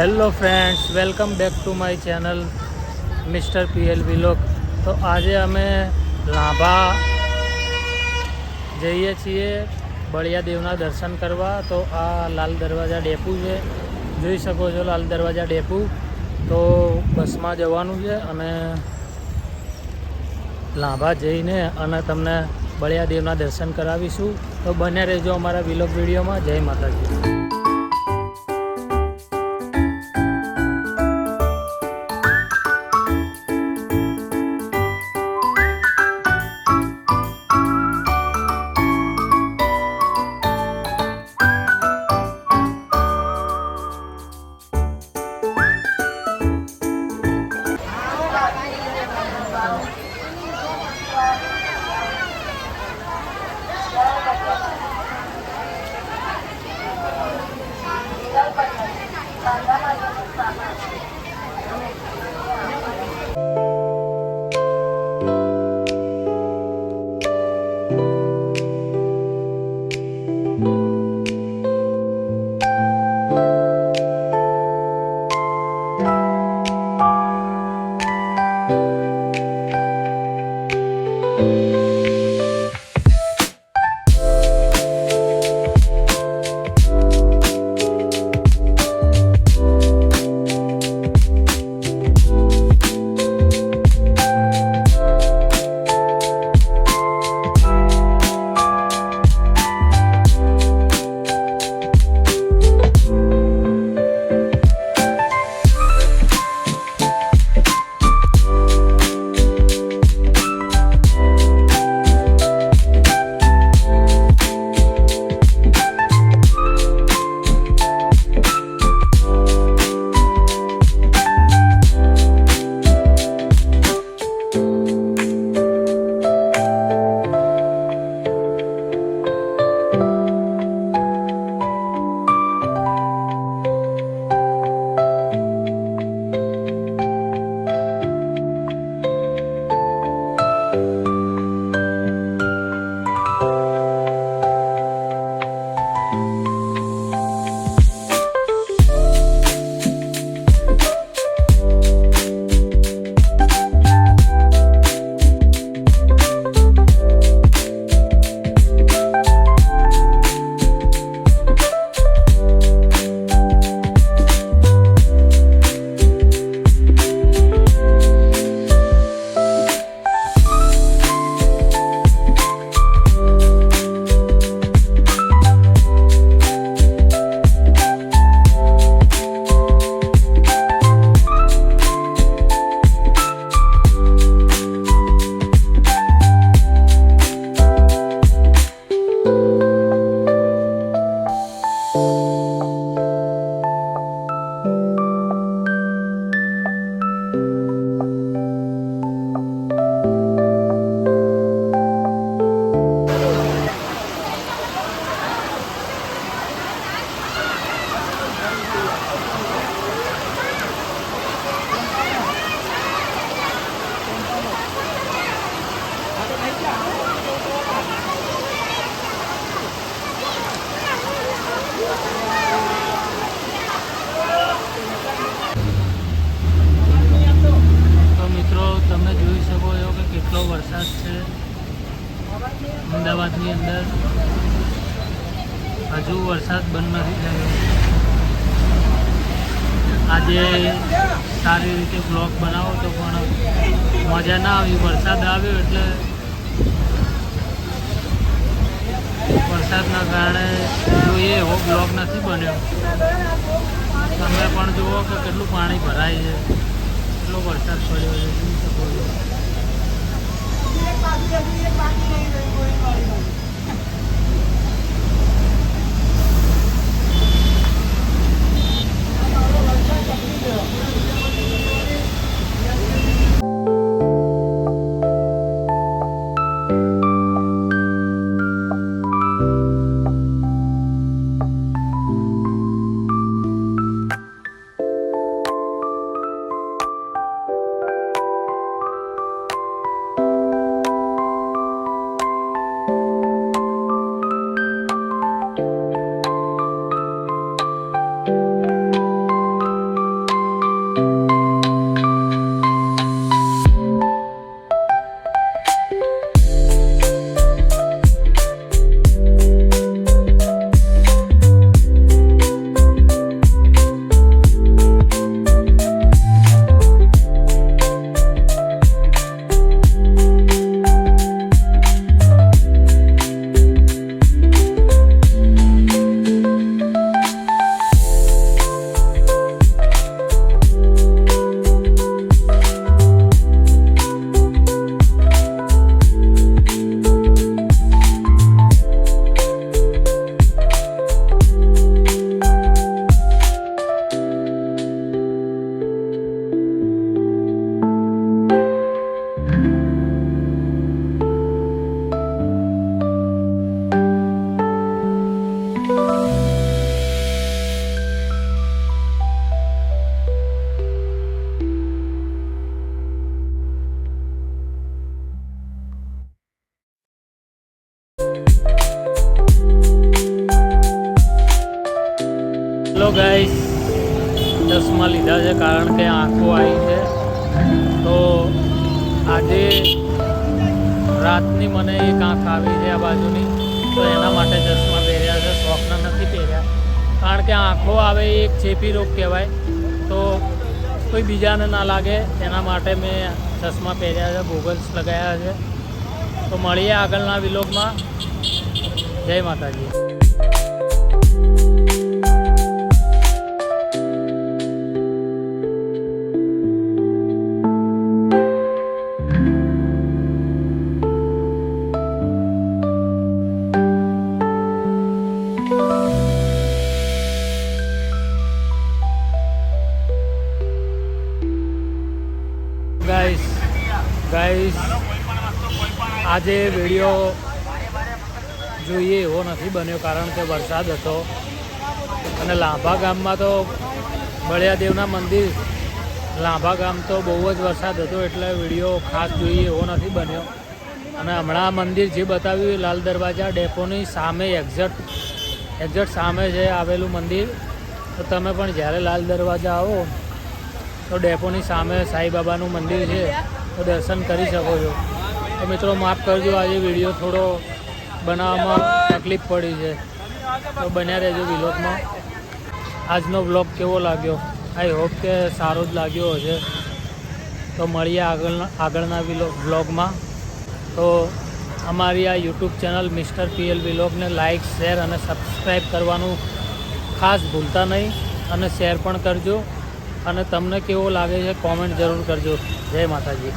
Hello friends, welcome back to my channel mister PL vlog. તો આજે અમે લાંભા જઈએ છીએ બળિયાદેવના દર્શન કરવા. તો આ લાલ દરવાજા ડેપુ છે, જોઈ શકો છો લાલ દરવાજા ડેપુ. તો બસમાં જવાનું છે અને લાંભા જઈને અને તમને બળિયાદેવના દર્શન કરાવીશું. તો બને રહેજો અમારા વ્લોગ વિડીયોમાં. જય માતાજી. કેટલો વરસાદ છે અમદાવાદની અંદર. હજુ વરસાદ બંધ નથી થયો. આજે સારી રીતે બ્લોગ બનાવો તો પણ મજા ના આવી. વરસાદ આવ્યો એટલે વરસાદના કારણે જોઈએ એવો બ્લોગ નથી બન્યો. તમે પણ જુઓ કે કેટલું પાણી ભરાય છે, કેટલો વરસાદ પડ્યો છે, જોઈ શકો છો. ચશ્મા લીધા છે કારણ કે આંખો આવી છે. તો આજે રાતની મને એક આંખ આવી છે આ બાજુની, તો એના માટે ચશ્મા પહેર્યા છે. શોખના નથી પહેર્યા કારણ કે આંખો આવે એ એક ચેપી રોગ કહેવાય, તો કોઈ બીજાને ના લાગે એના માટે મેં ચશ્મા પહેર્યા છે, ગોગલ્સ લગાવ્યા છે. તો મળીએ આગળના વિલોગમાં. જય માતાજી. ગાઈસ આજે વિડીયો જોઈએ એવો નથી બન્યો કારણ કે વરસાદ હતો અને લાંભા ગામમાં તો બળિયાદેવના મંદિર લાંભા ગામ તો બહુ જ વરસાદ હતો એટલે વિડીયો ખાસ જોઈએ એવો નથી બન્યો. અને હમણાં મંદિર જે બતાવ્યું લાલ દરવાજા ડેપોની સામે એક્ઝેક્ટ સામે છે આવેલું મંદિર. તો તમે પણ જ્યારે લાલ દરવાજા આવો તો ડેપોની સામે સાંઈબાબાનું મંદિર છે, તો દર્શન કરી શકો છો. તો મિત્રો માફ કરજો, આજે વિડીયો થોડો બનાવવામાં તકલીફ પડી છે, તો બન્યા રહેજો વિલોગમાં. આજનો વ્લોગ કેવો લાગ્યો? આઈ હોપ કે સારો જ લાગ્યો હશે. તો મળીએ આગળના વ્લોગમાં. તો અમારી આ યુટ્યુબ ચેનલ મિસ્ટર PL વિલોગને લાઇક, શેર અને સબસ્ક્રાઈબ કરવાનું ખાસ ભૂલતા નહીં, અને શેર પણ કરજો. અને તમને કેવો લાગે છે કોમેન્ટ જરૂર કરજો. જય માતાજી.